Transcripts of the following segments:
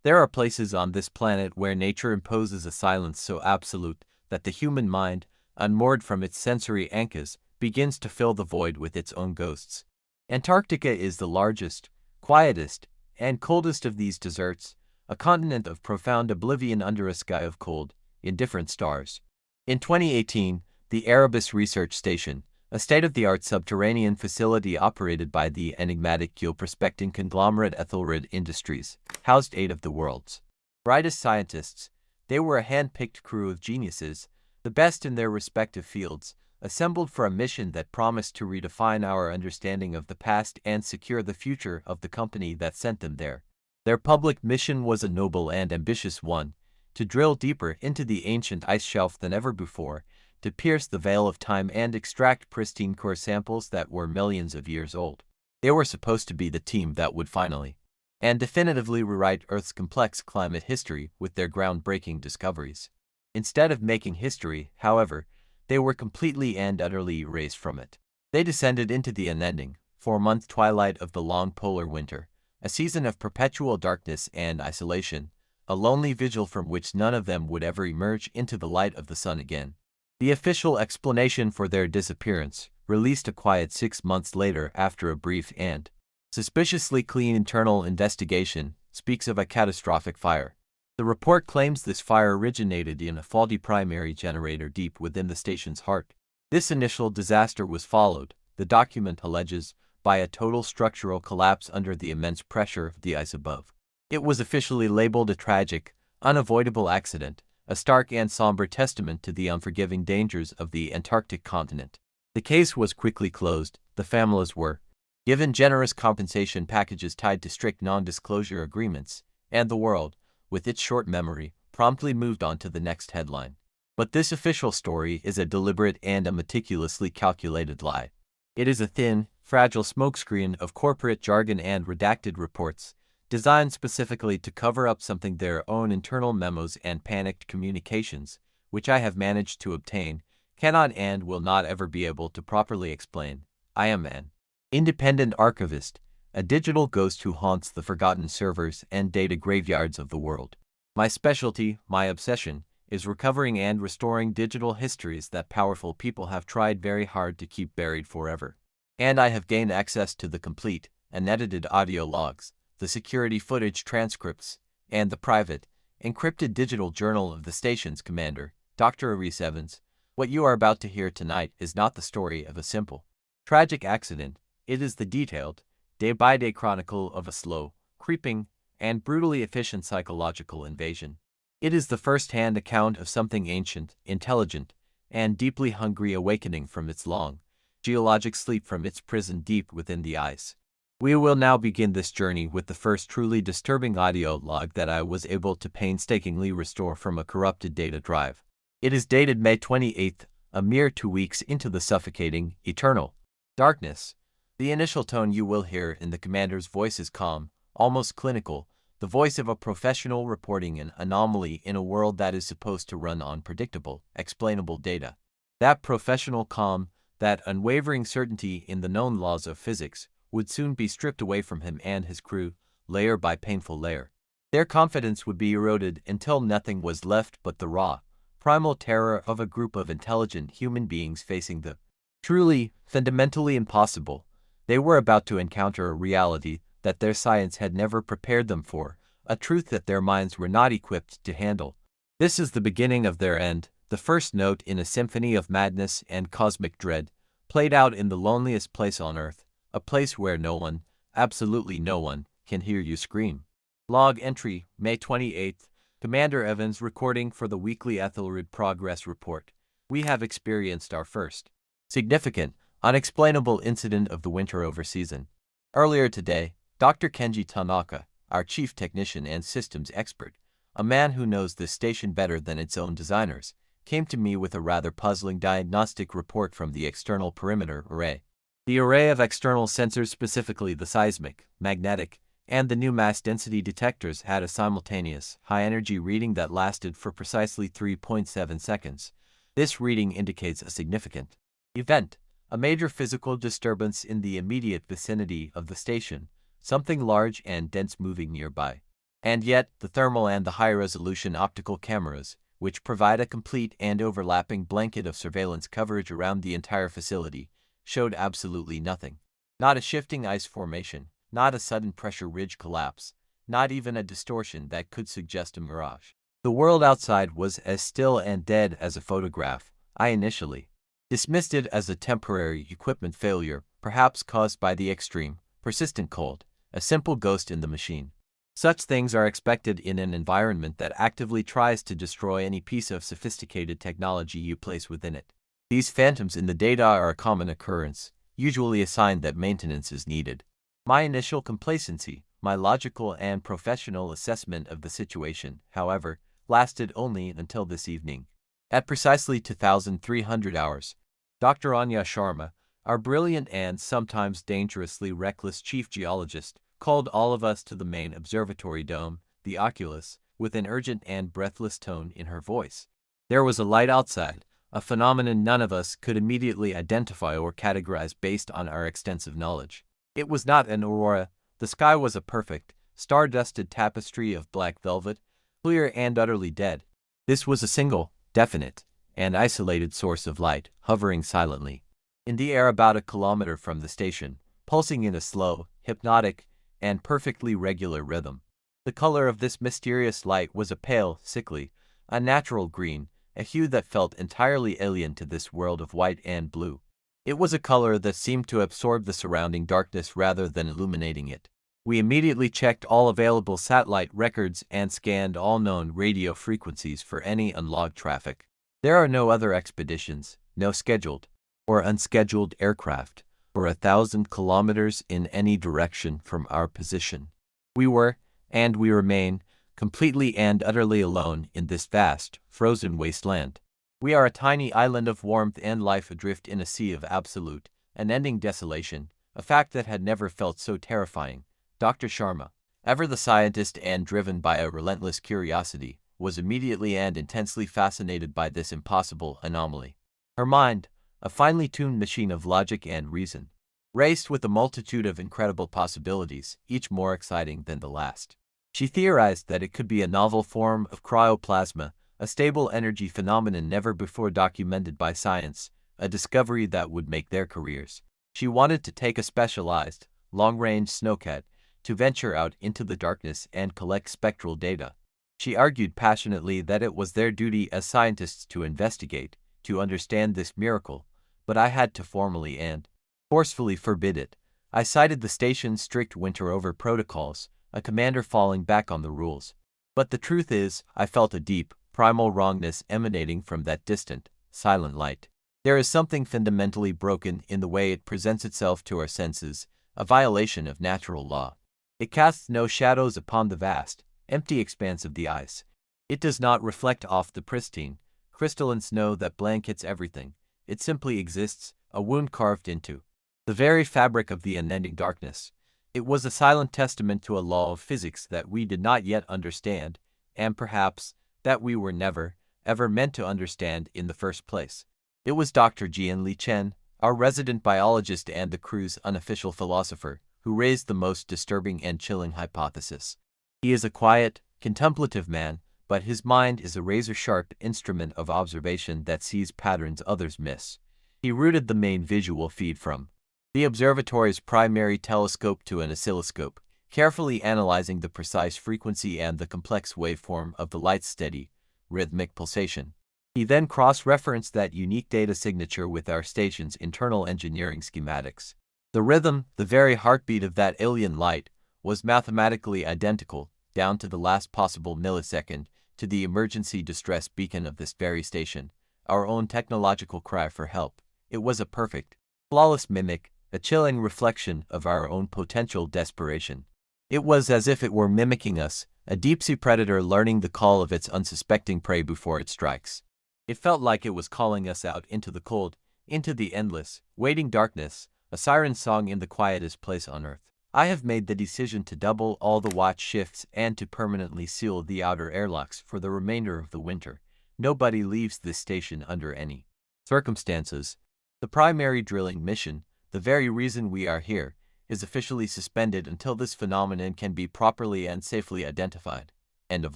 There are places on this planet where nature imposes a silence so absolute that the human mind, unmoored from its sensory anchors, begins to fill the void with its own ghosts. Antarctica is the largest, quietest, and coldest of these deserts, a continent of profound oblivion under a sky of cold, indifferent stars. In 2018, the Erebus Research Station, a state-of-the-art subterranean facility operated by the enigmatic geoprospecting conglomerate Ethelred Industries, housed 8 of the world's brightest scientists. They were a hand-picked crew of geniuses, the best in their respective fields, assembled for a mission that promised to redefine our understanding of the past and secure the future of the company that sent them there. Their public mission was a noble and ambitious one: to drill deeper into the ancient ice shelf than ever before, to pierce the veil of time and extract pristine core samples that were millions of years old. They were supposed to be the team that would finally and definitively rewrite Earth's complex climate history with their groundbreaking discoveries. Instead of making history, however, they were completely and utterly erased from it. They descended into the unending, 4-month twilight of the long polar winter, a season of perpetual darkness and isolation, a lonely vigil from which none of them would ever emerge into the light of the sun again. The official explanation for their disappearance, released a quiet 6 months later after a brief and suspiciously clean internal investigation, speaks of a catastrophic fire. The report claims this fire originated in a faulty primary generator deep within the station's heart. This initial disaster was followed, the document alleges, by a total structural collapse under the immense pressure of the ice above. It was officially labeled a tragic, unavoidable accident, a stark and somber testament to the unforgiving dangers of the Antarctic continent. The case was quickly closed. The families were given generous compensation packages tied to strict non-disclosure agreements, and the world, with its short memory, promptly moved on to the next headline. But this official story is a deliberate and a meticulously calculated lie. It is a thin, fragile smokescreen of corporate jargon and redacted reports, designed specifically to cover up something their own internal memos and panicked communications, which I have managed to obtain, cannot and will not ever be able to properly explain. I am an independent archivist, a digital ghost who haunts the forgotten servers and data graveyards of the world. My specialty, my obsession, is recovering and restoring digital histories that powerful people have tried very hard to keep buried forever. And I have gained access to the complete, unedited audio logs, the security footage transcripts, and the private, encrypted digital journal of the station's commander, Dr. Rhys Evans. What you are about to hear tonight is not the story of a simple, tragic accident. It is the detailed, day-by-day chronicle of a slow, creeping, and brutally efficient psychological invasion. It is the first-hand account of something ancient, intelligent, and deeply hungry awakening from its long, geologic sleep from its prison deep within the ice. We will now begin this journey with the first truly disturbing audio log that I was able to painstakingly restore from a corrupted data drive. It is dated May 28th, a mere 2 weeks into the suffocating, eternal darkness. The initial tone you will hear in the commander's voice is calm, almost clinical, the voice of a professional reporting an anomaly in a world that is supposed to run on predictable, explainable data. That professional calm, that unwavering certainty in the known laws of physics, would soon be stripped away from him and his crew, layer by painful layer. Their confidence would be eroded until nothing was left but the raw, primal terror of a group of intelligent human beings facing the truly, fundamentally impossible. They were about to encounter a reality that their science had never prepared them for, a truth that their minds were not equipped to handle. This is the beginning of their end, the first note in a symphony of madness and cosmic dread, played out in the loneliest place on Earth, a place where no one, absolutely no one, can hear you scream. Log entry, May 28th, Commander Evans recording for the weekly Ethelred Progress Report. We have experienced our first significant, unexplainable incident of the winter over season. Earlier today, Dr. Kenji Tanaka, our chief technician and systems expert, a man who knows this station better than its own designers, came to me with a rather puzzling diagnostic report from the external perimeter array. The array of external sensors, specifically the seismic, magnetic, and the new mass density detectors, had a simultaneous, high-energy reading that lasted for precisely 3.7 seconds. This reading indicates a significant event, a major physical disturbance in the immediate vicinity of the station, something large and dense moving nearby. And yet, the thermal and the high-resolution optical cameras, which provide a complete and overlapping blanket of surveillance coverage around the entire facility, showed absolutely nothing. Not a shifting ice formation, not a sudden pressure ridge collapse, not even a distortion that could suggest a mirage. The world outside was as still and dead as a photograph. I initially dismissed it as a temporary equipment failure, perhaps caused by the extreme, persistent cold, a simple ghost in the machine. Such things are expected in an environment that actively tries to destroy any piece of sophisticated technology you place within it. These phantoms in the data are a common occurrence, usually a sign that maintenance is needed. My initial complacency, my logical and professional assessment of the situation, however, lasted only until this evening. At precisely 2,300 hours, Dr. Anya Sharma, our brilliant and sometimes dangerously reckless chief geologist, called all of us to the main observatory dome, the Oculus, with an urgent and breathless tone in her voice. There was a light outside, a phenomenon none of us could immediately identify or categorize based on our extensive knowledge. It was not an aurora. The sky was a perfect, star-dusted tapestry of black velvet, clear and utterly dead. This was a single, definite, and isolated source of light, hovering silently in the air about a kilometer from the station, pulsing in a slow, hypnotic, and perfectly regular rhythm. The color of this mysterious light was a pale, sickly, unnatural green, a hue that felt entirely alien to this world of white and blue. It was a color that seemed to absorb the surrounding darkness rather than illuminating it. We immediately checked all available satellite records and scanned all known radio frequencies for any unlogged traffic. There are no other expeditions, no scheduled or unscheduled aircraft, for 1,000 kilometers in any direction from our position. We were, and we remain, completely and utterly alone in this vast, frozen wasteland. We are a tiny island of warmth and life adrift in a sea of absolute, unending desolation, a fact that had never felt so terrifying. Dr. Sharma, ever the scientist and driven by a relentless curiosity, was immediately and intensely fascinated by this impossible anomaly. Her mind, a finely tuned machine of logic and reason, raced with a multitude of incredible possibilities, each more exciting than the last. She theorized that it could be a novel form of cryoplasma, a stable energy phenomenon never before documented by science, a discovery that would make their careers. She wanted to take a specialized, long-range snowcat to venture out into the darkness and collect spectral data. She argued passionately that it was their duty as scientists to investigate, to understand this miracle, but I had to formally and forcefully forbid it. I cited the station's strict winter-over protocols, a commander falling back on the rules. But the truth is, I felt a deep, primal wrongness emanating from that distant, silent light. There is something fundamentally broken in the way it presents itself to our senses, a violation of natural law. It casts no shadows upon the vast, empty expanse of the ice. It does not reflect off the pristine, crystalline snow that blankets everything. It simply exists, a wound carved into the very fabric of the unending darkness. It was a silent testament to a law of physics that we did not yet understand, and perhaps that we were never, ever meant to understand in the first place. It was Dr. Jian Chen, our resident biologist and the crew's unofficial philosopher, who raised the most disturbing and chilling hypothesis. He is a quiet, contemplative man, but his mind is a razor-sharp instrument of observation that sees patterns others miss. He routed the main visual feed from the observatory's primary telescope to an oscilloscope, carefully analyzing the precise frequency and the complex waveform of the light's steady, rhythmic pulsation. He then cross-referenced that unique data signature with our station's internal engineering schematics. The rhythm, the very heartbeat of that alien light, was mathematically identical, down to the last possible millisecond, to the emergency distress beacon of this very station, our own technological cry for help. It was a perfect, flawless mimic, a chilling reflection of our own potential desperation. It was as if it were mimicking us, a deep-sea predator learning the call of its unsuspecting prey before it strikes. It felt like it was calling us out into the cold, into the endless, waiting darkness, a siren song in the quietest place on earth. I have made the decision to double all the watch shifts and to permanently seal the outer airlocks for the remainder of the winter. Nobody leaves this station under any circumstances. The primary drilling mission, the very reason we are here, is officially suspended until this phenomenon can be properly and safely identified. End of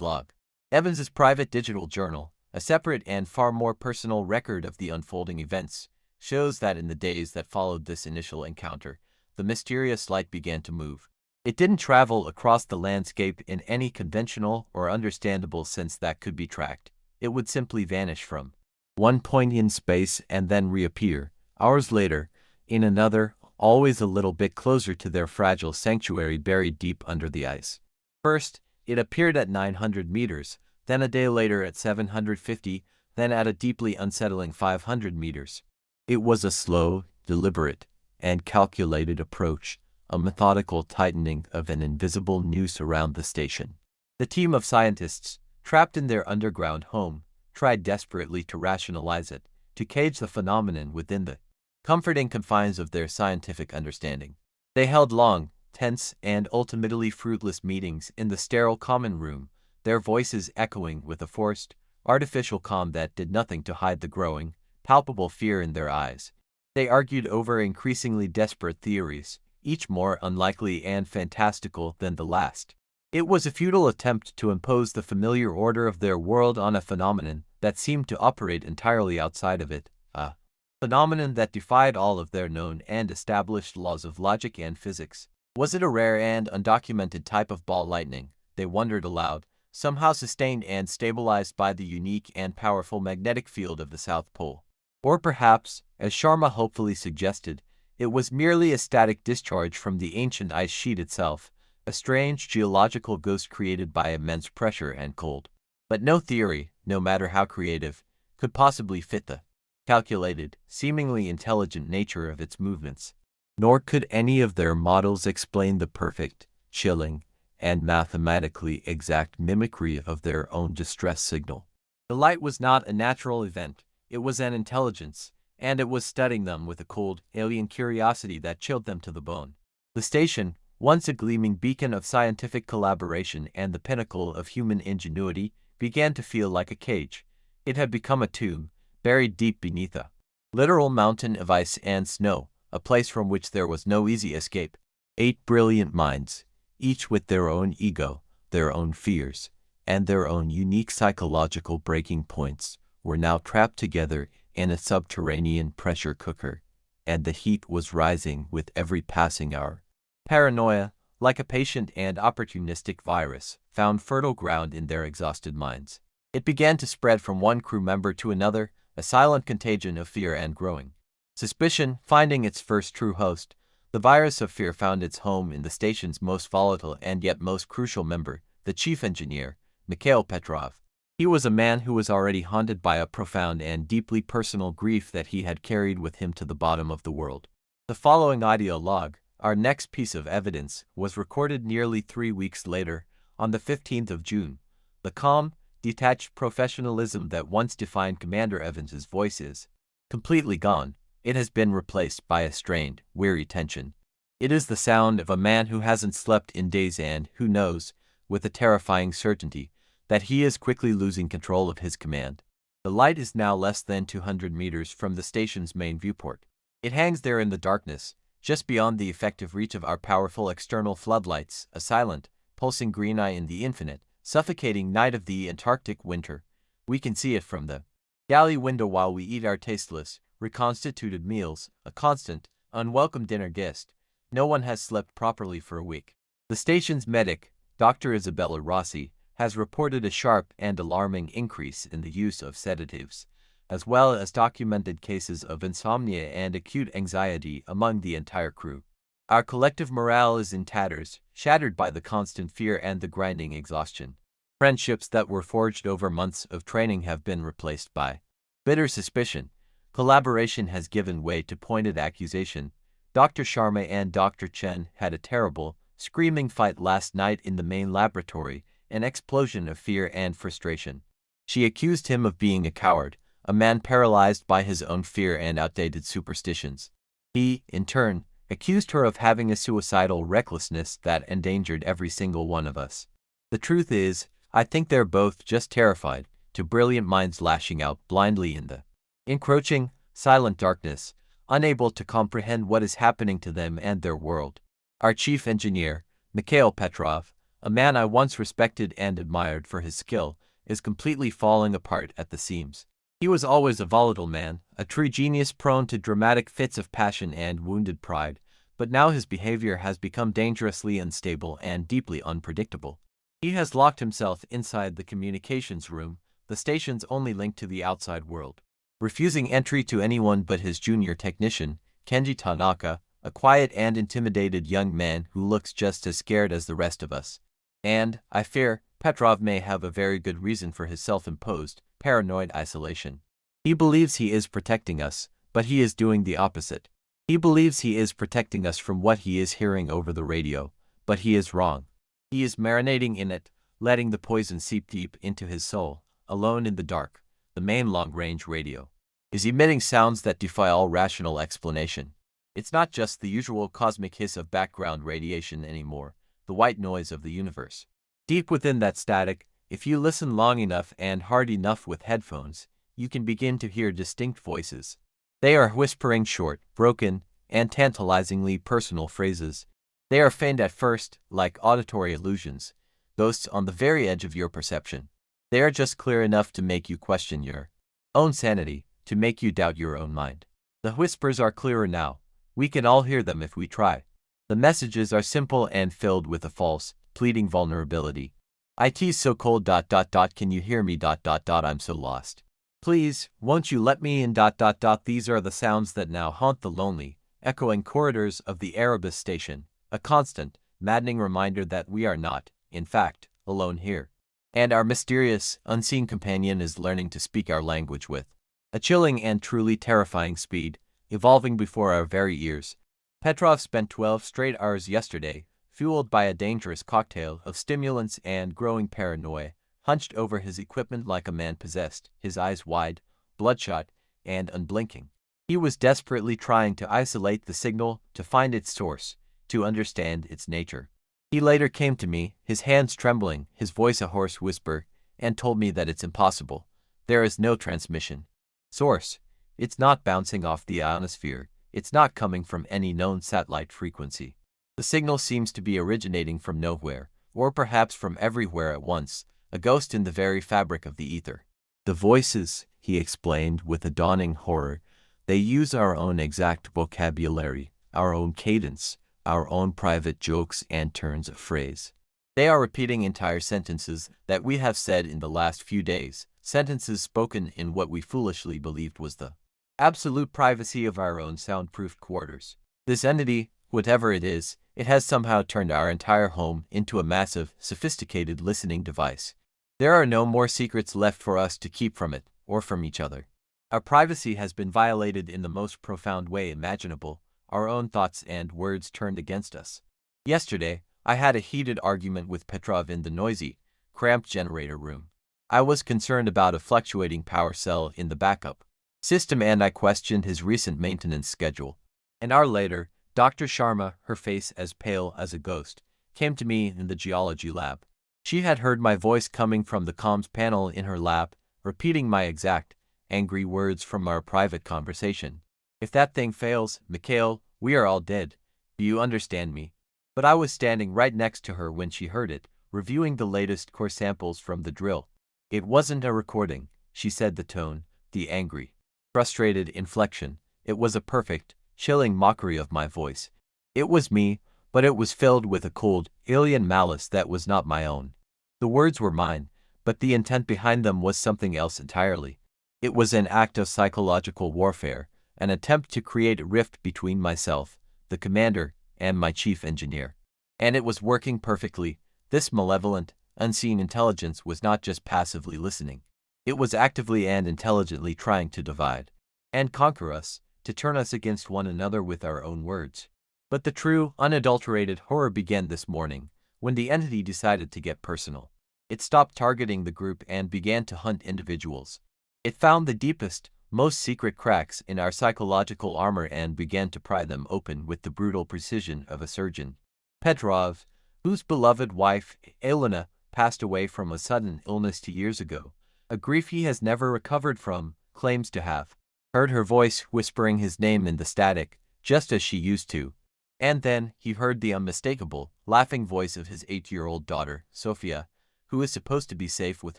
log. Evans's private digital journal, a separate and far more personal record of the unfolding events, shows that in the days that followed this initial encounter, the mysterious light began to move. It didn't travel across the landscape in any conventional or understandable sense that could be tracked. It would simply vanish from one point in space and then reappear, hours later, in another, always a little bit closer to their fragile sanctuary buried deep under the ice. First, it appeared at 900 meters, then a day later at 750, then at a deeply unsettling 500 meters. It was a slow, deliberate, and calculated approach, a methodical tightening of an invisible noose around the station. The team of scientists, trapped in their underground home, tried desperately to rationalize it, to cage the phenomenon within the comforting confines of their scientific understanding. They held long, tense, and ultimately fruitless meetings in the sterile common room, their voices echoing with a forced, artificial calm that did nothing to hide the growing, palpable fear in their eyes. They argued over increasingly desperate theories, each more unlikely and fantastical than the last. It was a futile attempt to impose the familiar order of their world on a phenomenon that seemed to operate entirely outside of it, a phenomenon that defied all of their known and established laws of logic and physics. Was it a rare and undocumented type of ball lightning, they wondered aloud, somehow sustained and stabilized by the unique and powerful magnetic field of the South Pole? Or perhaps, as Sharma hopefully suggested, it was merely a static discharge from the ancient ice sheet itself, a strange geological ghost created by immense pressure and cold. But no theory, no matter how creative, could possibly fit the calculated, seemingly intelligent nature of its movements. Nor could any of their models explain the perfect, chilling, and mathematically exact mimicry of their own distress signal. The light was not a natural event, it was an intelligence, and it was studying them with a cold, alien curiosity that chilled them to the bone. The station, once a gleaming beacon of scientific collaboration and the pinnacle of human ingenuity, began to feel like a cage. It had become a tomb, buried deep beneath a literal mountain of ice and snow, a place from which there was no easy escape. 8 brilliant minds, each with their own ego, their own fears, and their own unique psychological breaking points, were now trapped together in a subterranean pressure cooker, and the heat was rising with every passing hour. Paranoia, like a patient and opportunistic virus, found fertile ground in their exhausted minds. It began to spread from one crew member to another, a silent contagion of fear and growing suspicion, finding its first true host. The virus of fear found its home in the station's most volatile and yet most crucial member, the chief engineer, Mikhail Petrov. He was a man who was already haunted by a profound and deeply personal grief that he had carried with him to the bottom of the world. The following audio log, our next piece of evidence, was recorded nearly 3 weeks later, on the 15th of June. The calm, detached professionalism that once defined Commander Evans's voice is completely gone. It has been replaced by a strained, weary tension. It is the sound of a man who hasn't slept in days and who knows, with a terrifying certainty, that he is quickly losing control of his command. The light is now less than 200 meters from the station's main viewport. It hangs there in the darkness, just beyond the effective reach of our powerful external floodlights, a silent, pulsing green eye in the infinite, suffocating night of the Antarctic winter. We can see it from the galley window while we eat our tasteless, reconstituted meals, a constant, unwelcome dinner guest. No one has slept properly for a week. The station's medic, Dr. Isabella Rossi, has reported a sharp and alarming increase in the use of sedatives, as well as documented cases of insomnia and acute anxiety among the entire crew. Our collective morale is in tatters, shattered by the constant fear and the grinding exhaustion. Friendships that were forged over months of training have been replaced by bitter suspicion. Collaboration has given way to pointed accusation. Dr. Sharma and Dr. Chen had a terrible, screaming fight last night in the main laboratory, an explosion of fear and frustration. She accused him of being a coward, a man paralyzed by his own fear and outdated superstitions. He, in turn, accused her of having a suicidal recklessness that endangered every single one of us. The truth is, I think they're both just terrified, two brilliant minds lashing out blindly in the encroaching, silent darkness, unable to comprehend what is happening to them and their world. Our chief engineer, Mikhail Petrov, a man I once respected and admired for his skill, is completely falling apart at the seams. He was always a volatile man, a true genius prone to dramatic fits of passion and wounded pride, but now his behavior has become dangerously unstable and deeply unpredictable. He has locked himself inside the communications room, the station's only link to the outside world, refusing entry to anyone but his junior technician, Kenji Tanaka, a quiet and intimidated young man who looks just as scared as the rest of us. And, I fear, Petrov may have a very good reason for his self-imposed, paranoid isolation. He believes he is protecting us, but he is doing the opposite. He believes he is protecting us from what he is hearing over the radio, but he is wrong. He is marinating in it, letting the poison seep deep into his soul, alone in the dark. The main long-range radio is emitting sounds that defy all rational explanation. It's not just the usual cosmic hiss of background radiation anymore, the white noise of the universe. Deep within that static, if you listen long enough and hard enough with headphones, you can begin to hear distinct voices. They are whispering short, broken, and tantalizingly personal phrases. They are feigned at first, like auditory illusions, ghosts on the very edge of your perception. They are just clear enough to make you question your own sanity, to make you doubt your own mind. The whispers are clearer now. We can all hear them if we try. The messages are simple and filled with a false, pleading vulnerability. "It's so cold. Can you hear me? I'm so lost. Please, won't you let me in? These are the sounds that now haunt the lonely, echoing corridors of the Erebus station, a constant, maddening reminder that we are not, in fact, alone here. And our mysterious, unseen companion is learning to speak our language with a chilling and truly terrifying speed, evolving before our very ears." Petrov spent 12 straight hours yesterday, fueled by a dangerous cocktail of stimulants and growing paranoia, hunched over his equipment like a man possessed, his eyes wide, bloodshot, and unblinking. He was desperately trying to isolate the signal, to find its source, to understand its nature. He later came to me, his hands trembling, his voice a hoarse whisper, and told me that it's impossible. There is no transmission source. It's not bouncing off the ionosphere. It's not coming from any known satellite frequency. The signal seems to be originating from nowhere, or perhaps from everywhere at once, a ghost in the very fabric of the ether. The voices, he explained with a dawning horror, they use our own exact vocabulary, our own cadence, our own private jokes and turns of phrase. They are repeating entire sentences that we have said in the last few days, sentences spoken in what we foolishly believed was the absolute privacy of our own soundproofed quarters. This entity, whatever it is, it has somehow turned our entire home into a massive, sophisticated listening device. There are no more secrets left for us to keep from it, or from each other. Our privacy has been violated in the most profound way imaginable, our own thoughts and words turned against us. Yesterday, I had a heated argument with Petrov in the noisy, cramped generator room. I was concerned about a fluctuating power cell in the backup system and I questioned his recent maintenance schedule. An hour later, Dr. Sharma, her face as pale as a ghost, came to me in the geology lab. She had heard my voice coming from the comms panel in her lab, repeating my exact, angry words from our private conversation. "If that thing fails, Mikhail, we are all dead. Do you understand me?" But I was standing right next to her when she heard it, reviewing the latest core samples from the drill. "It wasn't a recording," she said, the tone, the angry, frustrated inflection. It was a perfect, chilling mockery of my voice. It was me, but it was filled with a cold, alien malice that was not my own. The words were mine, but the intent behind them was something else entirely. It was an act of psychological warfare, an attempt to create a rift between myself, the commander, and my chief engineer. And it was working perfectly. This malevolent, unseen intelligence was not just passively listening. It was actively and intelligently trying to divide and conquer us, to turn us against one another with our own words. But the true, unadulterated horror began this morning, when the entity decided to get personal. It stopped targeting the group and began to hunt individuals. It found the deepest, most secret cracks in our psychological armor and began to pry them open with the brutal precision of a surgeon. Petrov, whose beloved wife, Elena, passed away from a sudden illness 2 years ago, a grief he has never recovered from, claims to have heard her voice whispering his name in the static, just as she used to. And then he heard the unmistakable, laughing voice of his 8-year-old daughter, Sophia, who is supposed to be safe with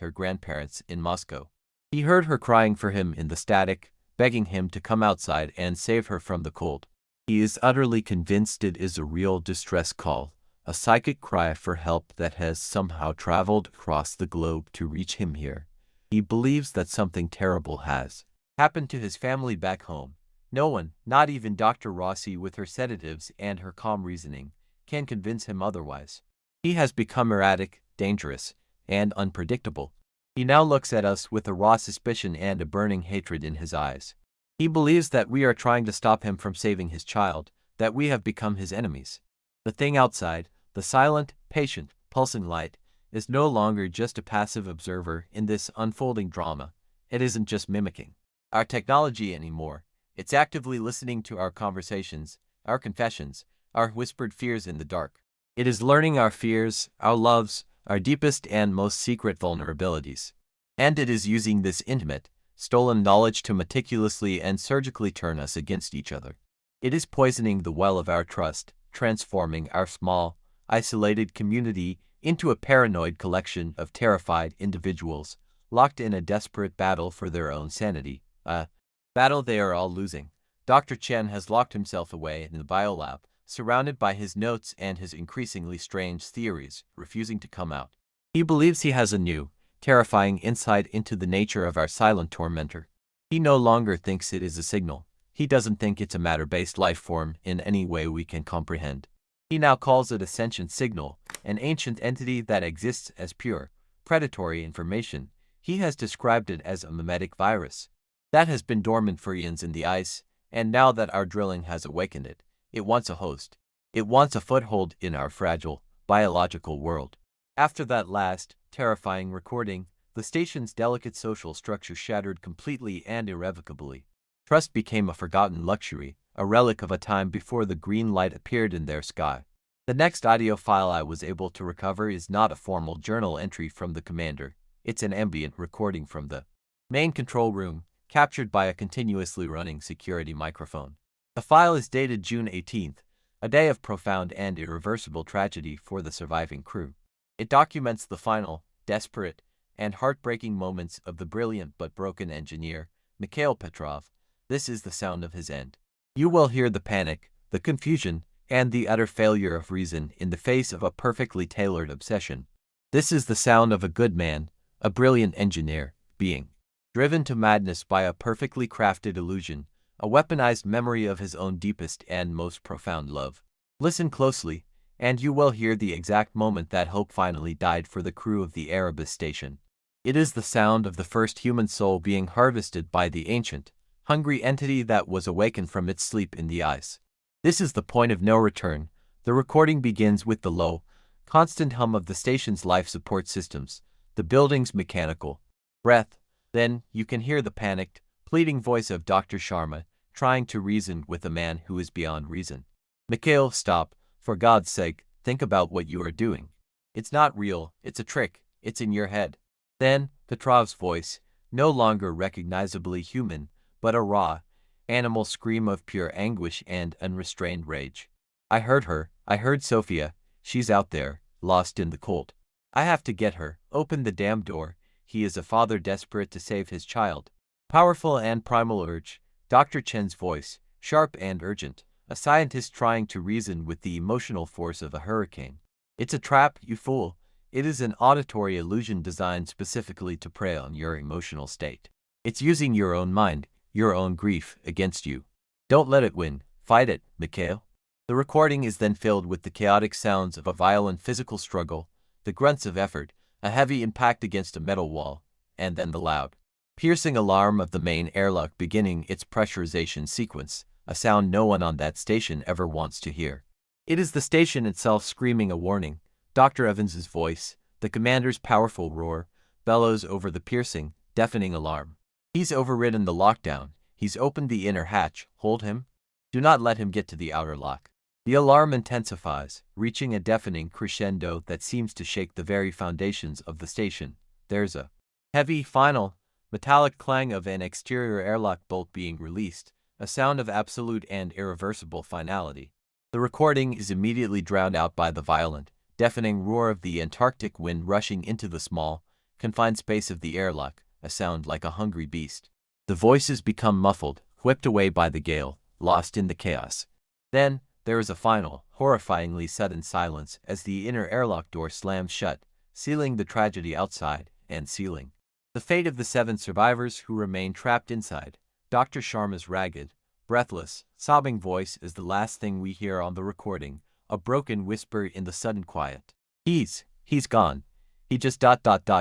her grandparents in Moscow. He heard her crying for him in the static, begging him to come outside and save her from the cold. He is utterly convinced it is a real distress call, a psychic cry for help that has somehow traveled across the globe to reach him here. He believes that something terrible has happened to his family back home. No one, not even Dr. Rossi with her sedatives and her calm reasoning, can convince him otherwise. He has become erratic, dangerous, and unpredictable. He now looks at us with a raw suspicion and a burning hatred in his eyes. He believes that we are trying to stop him from saving his child, that we have become his enemies. The thing outside, the silent, patient, pulsing light, is no longer just a passive observer in this unfolding drama. It isn't just mimicking our technology anymore. It's actively listening to our conversations, our confessions, our whispered fears in the dark. It is learning our fears, our loves, our deepest and most secret vulnerabilities. And it is using this intimate, stolen knowledge to meticulously and surgically turn us against each other. It is poisoning the well of our trust, transforming our small, isolated community into a paranoid collection of terrified individuals, locked in a desperate battle for their own sanity, a battle they are all losing. Dr. Chen has locked himself away in the biolab, surrounded by his notes and his increasingly strange theories, refusing to come out. He believes he has a new, terrifying insight into the nature of our silent tormentor. He no longer thinks it is a signal. He doesn't think it's a matter-based life form in any way we can comprehend. He now calls it a sentient signal, an ancient entity that exists as pure, predatory information. He has described it as a mimetic virus that has been dormant for eons in the ice, and now that our drilling has awakened it, it wants a host. It wants a foothold in our fragile, biological world. After that last, terrifying recording, the station's delicate social structure shattered completely and irrevocably. Trust became a forgotten luxury, a relic of a time before the green light appeared in their sky. The next audio file I was able to recover is not a formal journal entry from the commander. It's an ambient recording from the main control room, captured by a continuously running security microphone. The file is dated June 18th, a day of profound and irreversible tragedy for the surviving crew. It documents the final, desperate, and heartbreaking moments of the brilliant but broken engineer, Mikhail Petrov. This is the sound of his end. You will hear the panic, the confusion, and the utter failure of reason in the face of a perfectly tailored obsession. This is the sound of a good man, a brilliant engineer, being driven to madness by a perfectly crafted illusion, a weaponized memory of his own deepest and most profound love. Listen closely, and you will hear the exact moment that hope finally died for the crew of the Erebus station. It is the sound of the first human soul being harvested by the ancient, hungry entity that was awakened from its sleep in the ice. This is the point of no return. The recording begins with the low, constant hum of the station's life support systems, the building's mechanical breath. Then you can hear the panicked, pleading voice of Dr. Sharma, trying to reason with a man who is beyond reason. Mikhail, stop. For God's sake, think about what you are doing. It's not real, it's a trick, it's in your head. Then, Petrov's voice, no longer recognizably human, but a raw, animal scream of pure anguish and unrestrained rage. I heard her, I heard Sophia, she's out there, lost in the cold. I have to get her, open the damn door. He is a father desperate to save his child. Powerful and primal urge, Dr. Chen's voice, sharp and urgent, a scientist trying to reason with the emotional force of a hurricane. It's a trap, you fool. It is an auditory illusion designed specifically to prey on your emotional state. It's using your own mind, your own grief, against you. Don't let it win. Fight it, Mikhail. The recording is then filled with the chaotic sounds of a violent physical struggle, the grunts of effort, a heavy impact against a metal wall, and then the loud, piercing alarm of the main airlock beginning its pressurization sequence, a sound no one on that station ever wants to hear. It is the station itself screaming a warning. Dr. Evans's voice, the commander's powerful roar, bellows over the piercing, deafening alarm. He's overridden the lockdown. He's opened the inner hatch. Hold him. Do not let him get to the outer lock. The alarm intensifies, reaching a deafening crescendo that seems to shake the very foundations of the station. There's a heavy, final, metallic clang of an exterior airlock bolt being released, a sound of absolute and irreversible finality. The recording is immediately drowned out by the violent, deafening roar of the Antarctic wind rushing into the small, confined space of the airlock, a sound like a hungry beast. The voices become muffled, whipped away by the gale, lost in the chaos. Then, there is a final, horrifyingly sudden silence as the inner airlock door slams shut, sealing the tragedy outside, and sealing the fate of the 7 survivors who remain trapped inside. Dr. Sharma's ragged, breathless, sobbing voice is the last thing we hear on the recording, a broken whisper in the sudden quiet. He's gone. He just ...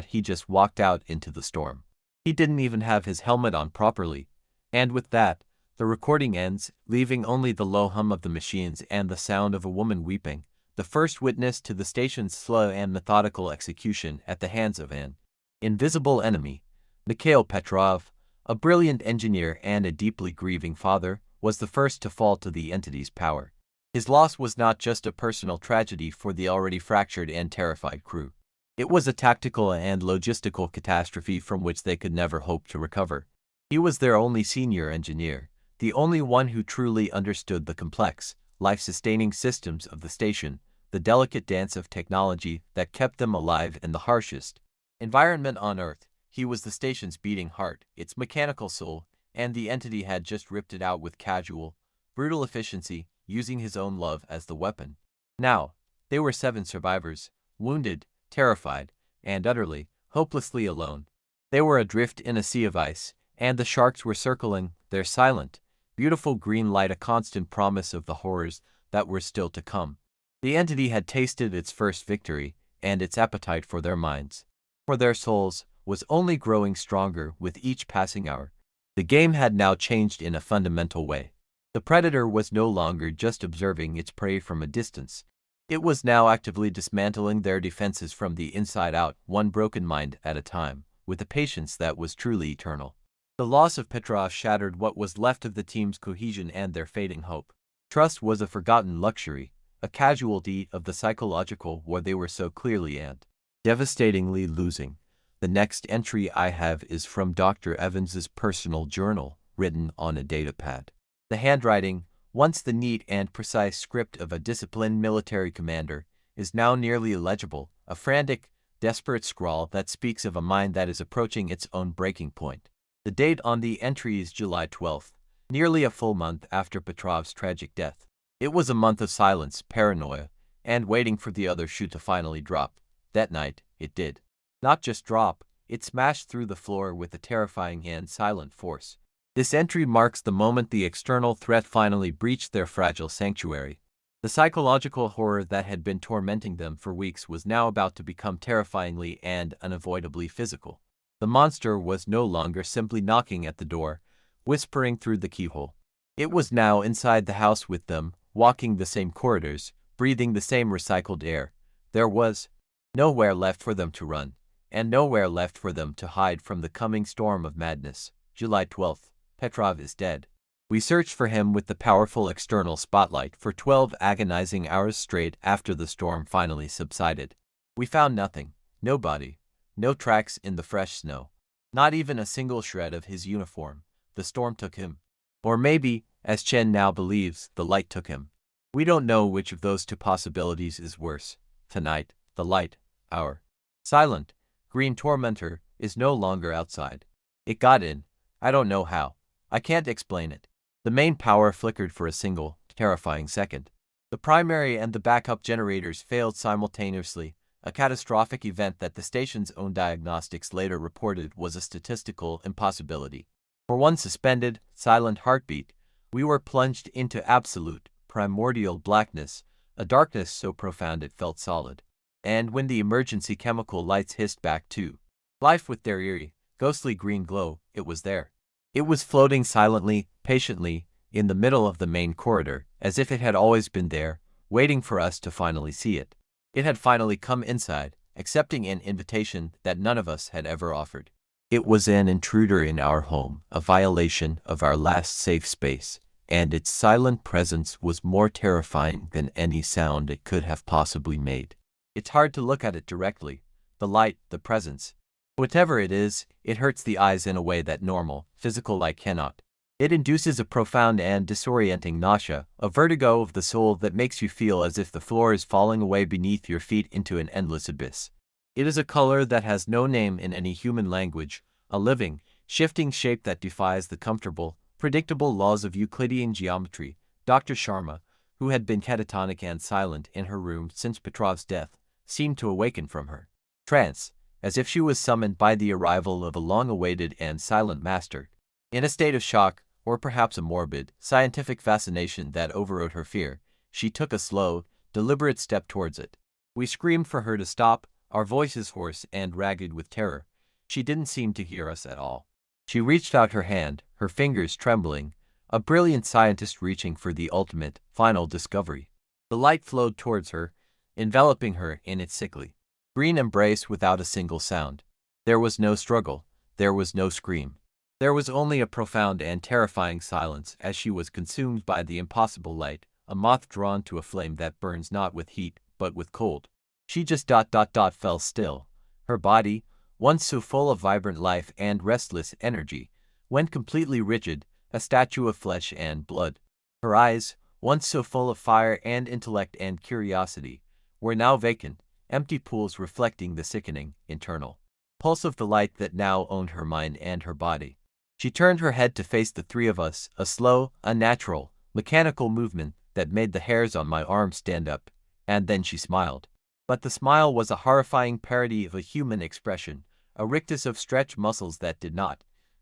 he just walked out into the storm. He didn't even have his helmet on properly. And with that, the recording ends, leaving only the low hum of the machines and the sound of a woman weeping, the first witness to the station's slow and methodical execution at the hands of an invisible enemy. Mikhail Petrov, a brilliant engineer and a deeply grieving father, was the first to fall to the entity's power. His loss was not just a personal tragedy for the already fractured and terrified crew. It was a tactical and logistical catastrophe from which they could never hope to recover. He was their only senior engineer, the only one who truly understood the complex, life-sustaining systems of the station, the delicate dance of technology that kept them alive in the harshest environment on Earth. He was the station's beating heart, its mechanical soul, and the entity had just ripped it out with casual, brutal efficiency, using his own love as the weapon. Now, they were 7 survivors, wounded, terrified, and utterly, hopelessly alone. They were adrift in a sea of ice, and the sharks were circling, their silent, beautiful green light a constant promise of the horrors that were still to come. The entity had tasted its first victory, and its appetite for their minds, for their souls, was only growing stronger with each passing hour. The game had now changed in a fundamental way. The predator was no longer just observing its prey from a distance. It was now actively dismantling their defenses from the inside out, one broken mind at a time, with a patience that was truly eternal. The loss of Petrov shattered what was left of the team's cohesion and their fading hope. Trust was a forgotten luxury, a casualty of the psychological war they were so clearly and devastatingly losing. The next entry I have is from Dr. Evans's personal journal, written on a datapad. The handwriting, once the neat and precise script of a disciplined military commander, is now nearly illegible, a frantic, desperate scrawl that speaks of a mind that is approaching its own breaking point. The date on the entry is July 12th, nearly a full month after Petrov's tragic death. It was a month of silence, paranoia, and waiting for the other shoe to finally drop. That night, it did. Not just drop, it smashed through the floor with a terrifying and silent force. This entry marks the moment the external threat finally breached their fragile sanctuary. The psychological horror that had been tormenting them for weeks was now about to become terrifyingly and unavoidably physical. The monster was no longer simply knocking at the door, whispering through the keyhole. It was now inside the house with them, walking the same corridors, breathing the same recycled air. There was nowhere left for them to run, and nowhere left for them to hide from the coming storm of madness. July 12th. Petrov is dead. We searched for him with the powerful external spotlight for 12 agonizing hours straight after the storm finally subsided. We found nothing, no body, no tracks in the fresh snow, not even a single shred of his uniform. The storm took him. Or maybe, as Chen now believes, the light took him. We don't know which of those 2 possibilities is worse. Tonight, the light, our silent, green tormentor, is no longer outside. It got in. I don't know how. I can't explain it. The main power flickered for a single, terrifying second. The primary and the backup generators failed simultaneously, a catastrophic event that the station's own diagnostics later reported was a statistical impossibility. For one suspended, silent heartbeat, we were plunged into absolute, primordial blackness, a darkness so profound it felt solid. And when the emergency chemical lights hissed back to life with their eerie, ghostly green glow, it was there. It was floating silently, patiently, in the middle of the main corridor, as if it had always been there, waiting for us to finally see it. It had finally come inside, accepting an invitation that none of us had ever offered. It was an intruder in our home, a violation of our last safe space, and its silent presence was more terrifying than any sound it could have possibly made. It's hard to look at it directly. The light, the presence. Whatever it is, it hurts the eyes in a way that normal, physical light cannot. It induces a profound and disorienting nausea, a vertigo of the soul that makes you feel as if the floor is falling away beneath your feet into an endless abyss. It is a color that has no name in any human language, a living, shifting shape that defies the comfortable, predictable laws of Euclidean geometry. Dr. Sharma, who had been catatonic and silent in her room since Petrov's death, seemed to awaken from her trance, as if she was summoned by the arrival of a long-awaited and silent master. In a state of shock, or perhaps a morbid, scientific fascination that overrode her fear, she took a slow, deliberate step towards it. We screamed for her to stop, our voices hoarse and ragged with terror. She didn't seem to hear us at all. She reached out her hand, her fingers trembling, a brilliant scientist reaching for the ultimate, final discovery. The light flowed towards her, enveloping her in its sickly green embrace without a single sound. There was no struggle, there was no scream. There was only a profound and terrifying silence as she was consumed by the impossible light, a moth drawn to a flame that burns not with heat, but with cold. She just fell still. Her body, once so full of vibrant life and restless energy, went completely rigid, a statue of flesh and blood. Her eyes, once so full of fire and intellect and curiosity, were now vacant, empty pools reflecting the sickening, internal pulse of the light that now owned her mind and her body. She turned her head to face the three of us, a slow, unnatural, mechanical movement that made the hairs on my arms stand up, and then she smiled. But the smile was a horrifying parody of a human expression, a rictus of stretched muscles that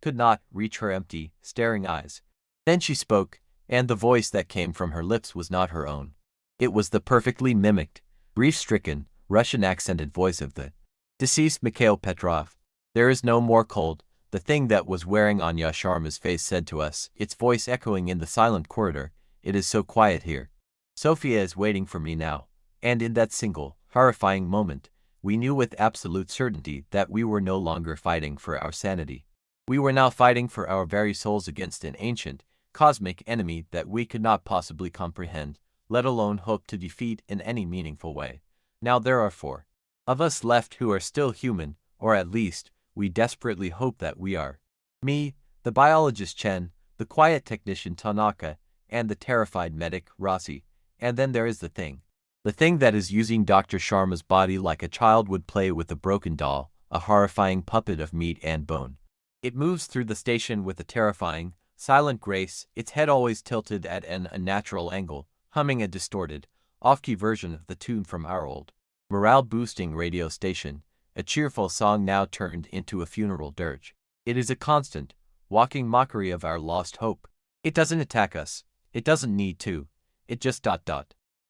could not reach her empty, staring eyes. Then she spoke, and the voice that came from her lips was not her own. It was the perfectly mimicked, grief-stricken, Russian-accented voice of the deceased Mikhail Petrov. "There is no more cold," the thing that was wearing Anya Sharma's face said to us, its voice echoing in the silent corridor. "It is so quiet here. Sophia is waiting for me now." And in that single, horrifying moment, we knew with absolute certainty that we were no longer fighting for our sanity. We were now fighting for our very souls against an ancient, cosmic enemy that we could not possibly comprehend, let alone hope to defeat in any meaningful way. Now there are 4 of us left who are still human, or at least, we desperately hope that we are. Me, the biologist Chen, the quiet technician Tanaka, and the terrified medic Rossi. And then there is the thing that is using Dr. Sharma's body like a child would play with a broken doll, a horrifying puppet of meat and bone. It moves through the station with a terrifying, silent grace, its head always tilted at an unnatural angle, humming a distorted, off-key version of the tune from our old, morale-boosting radio station, a cheerful song now turned into a funeral dirge. It is a constant, walking mockery of our lost hope. It doesn't attack us. It doesn't need to. It just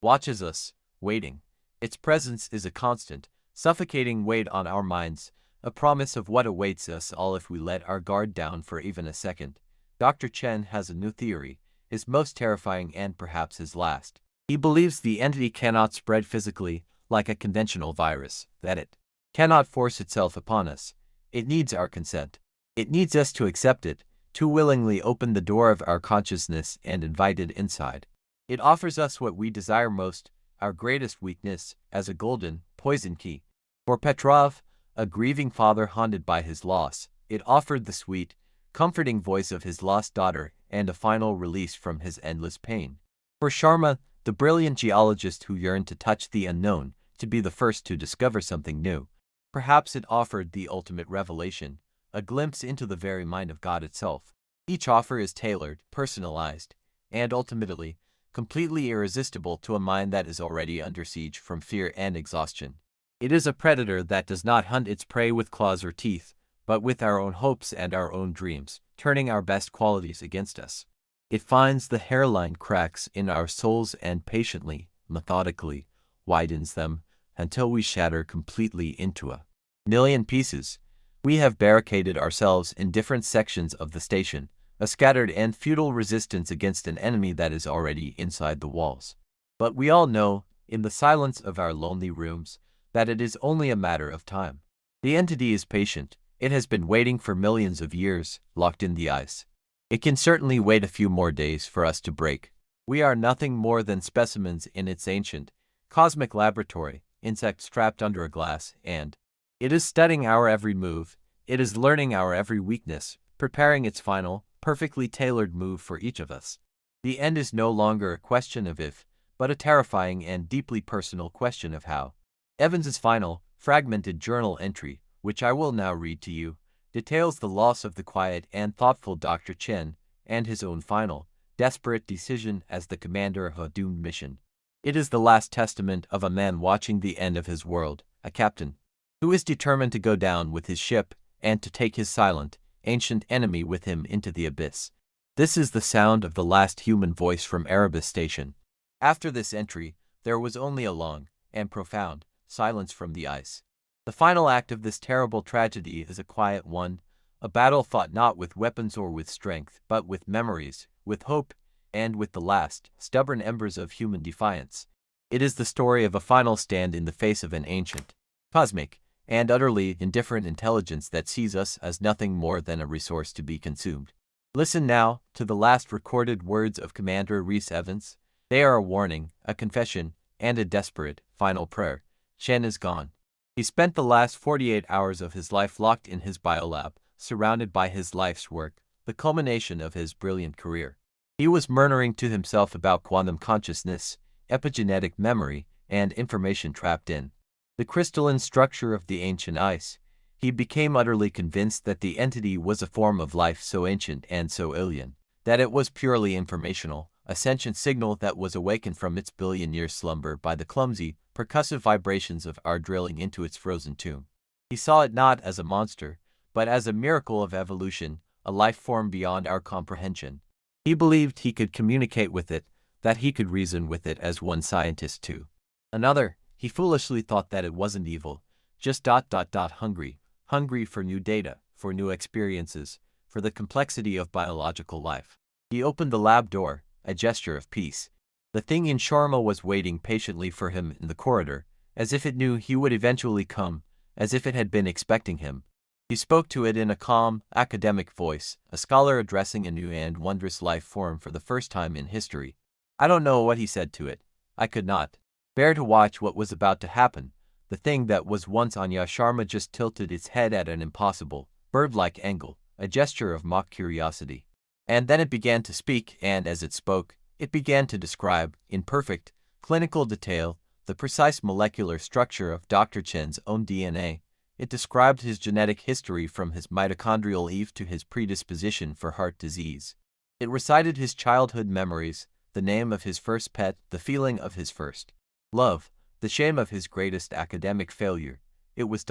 watches us, waiting. Its presence is a constant, suffocating weight on our minds, a promise of what awaits us all if we let our guard down for even a second. Dr. Chen has a new theory, his most terrifying and perhaps his last. He believes the entity cannot spread physically, like a conventional virus, that it cannot force itself upon us. It needs our consent. It needs us to accept it, to willingly open the door of our consciousness and invite it inside. It offers us what we desire most, our greatest weakness, as a golden, poison key. For Petrov, a grieving father haunted by his loss, it offered the sweet, comforting voice of his lost daughter and a final release from his endless pain. For Sharma, the brilliant geologist who yearned to touch the unknown, to be the first to discover something new, perhaps it offered the ultimate revelation, a glimpse into the very mind of God itself. Each offer is tailored, personalized, and ultimately, completely irresistible to a mind that is already under siege from fear and exhaustion. It is a predator that does not hunt its prey with claws or teeth, but with our own hopes and our own dreams, turning our best qualities against us. It finds the hairline cracks in our souls and patiently, methodically, widens them until we shatter completely into a million pieces. We have barricaded ourselves in different sections of the station, a scattered and futile resistance against an enemy that is already inside the walls. But we all know, in the silence of our lonely rooms, that it is only a matter of time. The entity is patient. It has been waiting for millions of years, locked in the ice. It can certainly wait a few more days for us to break. We are nothing more than specimens in its ancient, cosmic laboratory, insects trapped under a glass, and it is studying our every move. It is learning our every weakness, preparing its final, perfectly tailored move for each of us. The end is no longer a question of if, but a terrifying and deeply personal question of how. Evans's final, fragmented journal entry, which I will now read to you, details the loss of the quiet and thoughtful Dr. Chen and his own final, desperate decision as the commander of a doomed mission. It is the last testament of a man watching the end of his world, a captain who is determined to go down with his ship and to take his silent, ancient enemy with him into the abyss. This is the sound of the last human voice from Erebus Station. After this entry, there was only a long and profound silence from the ice. The final act of this terrible tragedy is a quiet one, a battle fought not with weapons or with strength, but with memories, with hope, and with the last, stubborn embers of human defiance. It is the story of a final stand in the face of an ancient, cosmic, and utterly indifferent intelligence that sees us as nothing more than a resource to be consumed. Listen now to the last recorded words of Commander Rhys Evans. They are a warning, a confession, and a desperate, final prayer. Chen is gone. He spent the last 48 hours of his life locked in his biolab, surrounded by his life's work, the culmination of his brilliant career. He was murmuring to himself about quantum consciousness, epigenetic memory, and information trapped in the crystalline structure of the ancient ice. He became utterly convinced that the entity was a form of life so ancient and so alien, that it was purely informational, a sentient signal that was awakened from its billion-year slumber by the clumsy, percussive vibrations of our drilling into its frozen tomb. He saw it not as a monster, but as a miracle of evolution, a life form beyond our comprehension. He believed he could communicate with it, that he could reason with it as one scientist to another. He foolishly thought that it wasn't evil, just hungry for new data, for new experiences, for the complexity of biological life. He opened the lab door, a gesture of peace. The thing in Sharma was waiting patiently for him in the corridor, as if it knew he would eventually come, as if it had been expecting him. He spoke to it in a calm, academic voice, a scholar addressing a new and wondrous life form for the first time in history. I don't know what he said to it. I could not bear to watch what was about to happen. The thing that was once Anya Sharma just tilted its head at an impossible, bird-like angle, a gesture of mock curiosity. And then it began to speak, and as it spoke, it began to describe, in perfect, clinical detail, the precise molecular structure of Dr. Chen's own DNA. It described his genetic history from his mitochondrial Eve to his predisposition for heart disease. It recited his childhood memories, the name of his first pet, the feeling of his first love, the shame of his greatest academic failure. It was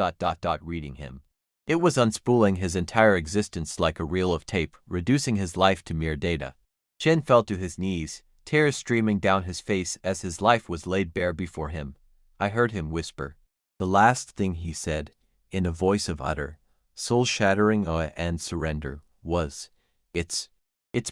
reading him. It was unspooling his entire existence like a reel of tape, reducing his life to mere data. Chen fell to his knees, tears streaming down his face as his life was laid bare before him. I heard him whisper. The last thing he said, in a voice of utter, soul-shattering awe and surrender, was, It's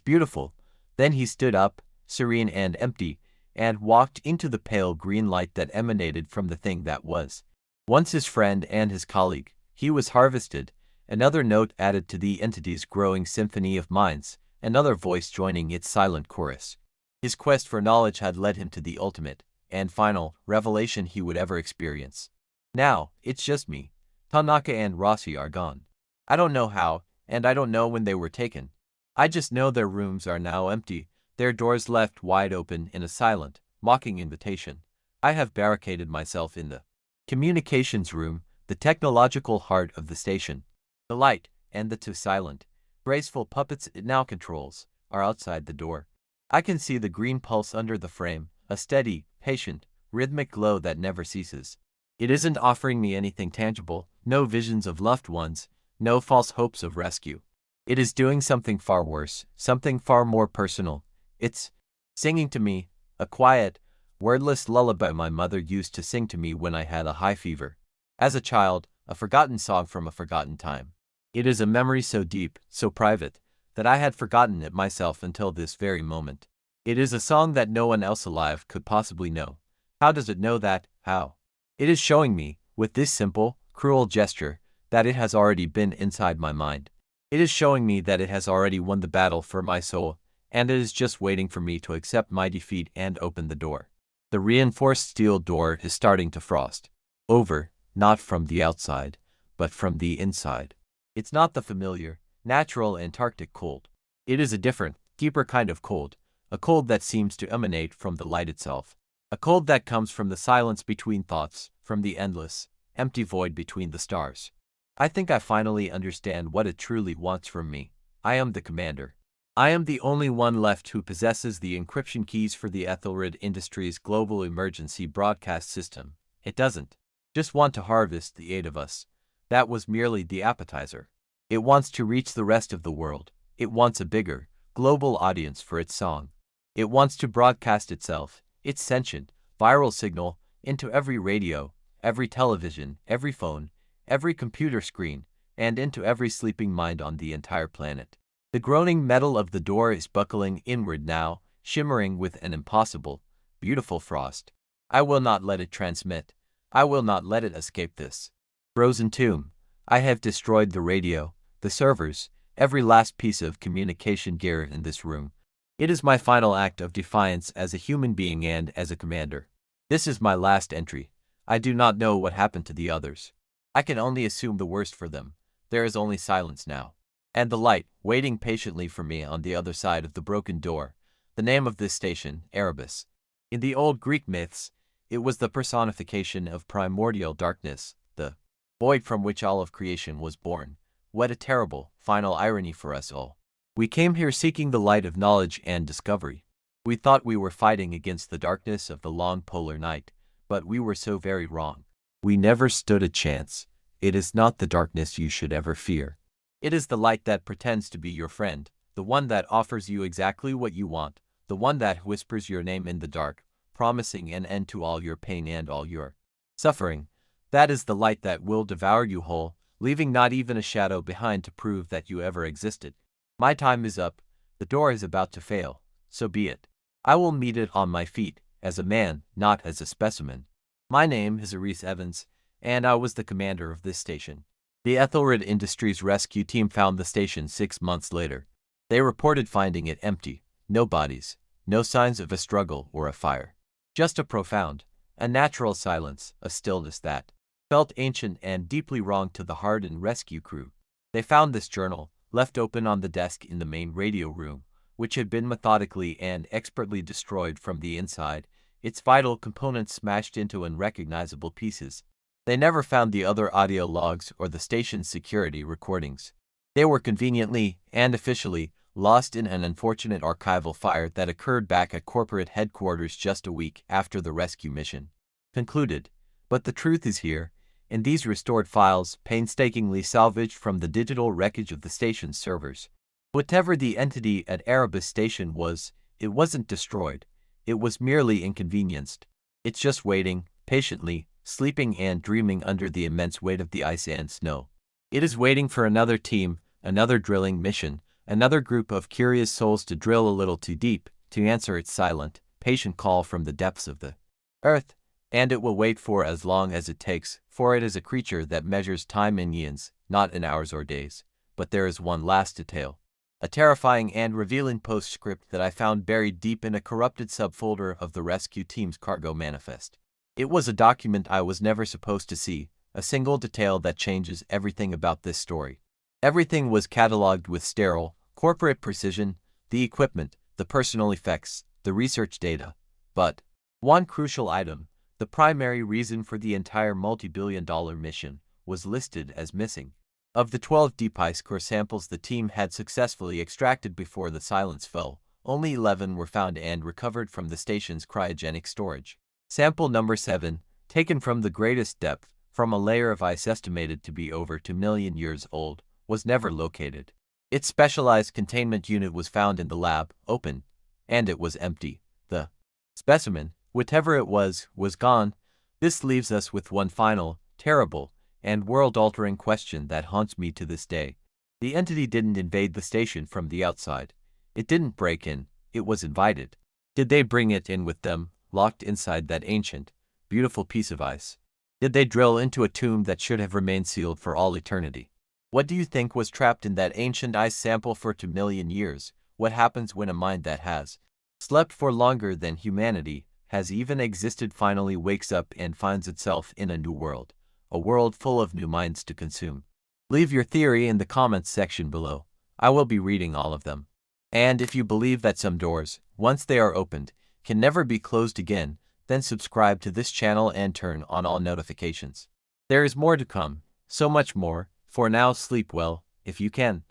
beautiful." Then he stood up, serene and empty, and walked into the pale green light that emanated from the thing that was once his friend and his colleague. He was harvested, another note added to the entity's growing symphony of minds, another voice joining its silent chorus. His quest for knowledge had led him to the ultimate and final revelation he would ever experience. Now, it's just me. Tanaka and Rossi are gone. I don't know how, and I don't know when they were taken. I just know their rooms are now empty, their doors left wide open in a silent, mocking invitation. I have barricaded myself in the communications room, the technological heart of the station. The light, and the two silent, graceful puppets it now controls, are outside the door. I can see the green pulse under the frame, a steady, patient, rhythmic glow that never ceases. It isn't offering me anything tangible, no visions of loved ones, no false hopes of rescue. It is doing something far worse, something far more personal. It's singing to me, a quiet, wordless lullaby my mother used to sing to me when I had a high fever. As a child, a forgotten song from a forgotten time. It is a memory so deep, so private, that I had forgotten it myself until this very moment. It is a song that no one else alive could possibly know. How does it know that? How? It is showing me, with this simple, cruel gesture, that it has already been inside my mind. It is showing me that it has already won the battle for my soul, and it is just waiting for me to accept my defeat and open the door. The reinforced steel door is starting to frost over, not from the outside, but from the inside. It's not the familiar, natural Antarctic cold. It is a different, deeper kind of cold, a cold that seems to emanate from the light itself. A cold that comes from the silence between thoughts, from the endless, empty void between the stars. I think I finally understand what it truly wants from me. I am the commander. I am the only one left who possesses the encryption keys for the Ethelred Industries global emergency broadcast system. It doesn't just want to harvest the 8 of us. That was merely the appetizer. It wants to reach the rest of the world. It wants a bigger, global audience for its song. It wants to broadcast itself, its sentient, viral signal, into every radio, every television, every phone, every computer screen, and into every sleeping mind on the entire planet. The groaning metal of the door is buckling inward now, shimmering with an impossible, beautiful frost. I will not let it transmit. I will not let it escape this frozen tomb. I have destroyed the radio, the servers, every last piece of communication gear in this room. It is my final act of defiance as a human being and as a commander. This is my last entry. I do not know what happened to the others. I can only assume the worst for them. There is only silence now. And the light, waiting patiently for me on the other side of the broken door. The name of this station, Erebus. In the old Greek myths, it was the personification of primordial darkness, the void from which all of creation was born. What a terrible, final irony for us all. We came here seeking the light of knowledge and discovery. We thought we were fighting against the darkness of the long polar night, but we were so very wrong. We never stood a chance. It is not the darkness you should ever fear. It is the light that pretends to be your friend, the one that offers you exactly what you want, the one that whispers your name in the dark, promising an end to all your pain and all your suffering. That is the light that will devour you whole, leaving not even a shadow behind to prove that you ever existed. My time is up. The door is about to fail. So be it. I will meet it on my feet, as a man, not as a specimen. My name is Erebus Evans, and I was the commander of this station. The Ethelred Industries rescue team found the station 6 months later. They reported finding it empty, no bodies, no signs of a struggle or a fire. Just a profound, a natural silence, a stillness that felt ancient and deeply wrong to the hardened rescue crew. They found this journal, left open on the desk in the main radio room, which had been methodically and expertly destroyed from the inside, its vital components smashed into unrecognizable pieces. They never found the other audio logs or the station's security recordings. They were conveniently and officially lost in an unfortunate archival fire that occurred back at corporate headquarters just a week after the rescue mission concluded. But the truth is here, in these restored files, painstakingly salvaged from the digital wreckage of the station's servers. Whatever the entity at Erebus Station was, it wasn't destroyed. It was merely inconvenienced. It's just waiting, patiently, sleeping and dreaming under the immense weight of the ice and snow. It is waiting for another team, another drilling mission, another group of curious souls to drill a little too deep, to answer its silent, patient call from the depths of the earth. And it will wait for as long as it takes, for it is a creature that measures time in eons, not in hours or days. But there is one last detail. A terrifying and revealing postscript that I found buried deep in a corrupted subfolder of the rescue team's cargo manifest. It was a document I was never supposed to see, a single detail that changes everything about this story. Everything was catalogued with sterile, corporate precision, the equipment, the personal effects, the research data. But one crucial item, the primary reason for the entire multi-billion-dollar mission, was listed as missing. Of the 12 deep ice core samples the team had successfully extracted before the silence fell, only 11 were found and recovered from the station's cryogenic storage. Sample number 7, taken from the greatest depth, from a layer of ice estimated to be over 2 million years old, was never located. Its specialized containment unit was found in the lab, open, and it was empty. The specimen, whatever it was gone. This leaves us with one final, terrible, and world-altering question that haunts me to this day. The entity didn't invade the station from the outside. It didn't break in, it was invited. Did they bring it in with them, locked inside that ancient, beautiful piece of ice? Did they drill into a tomb that should have remained sealed for all eternity? What do you think was trapped in that ancient ice sample for 2 million years? What happens when a mind that has slept for longer than humanity has even existed finally wakes up and finds itself in a new world, a world full of new minds to consume? Leave your theory in the comments section below. I will be reading all of them. And if you believe that some doors, once they are opened, can never be closed again, then subscribe to this channel and turn on all notifications. There is more to come, so much more. For now, sleep well, if you can.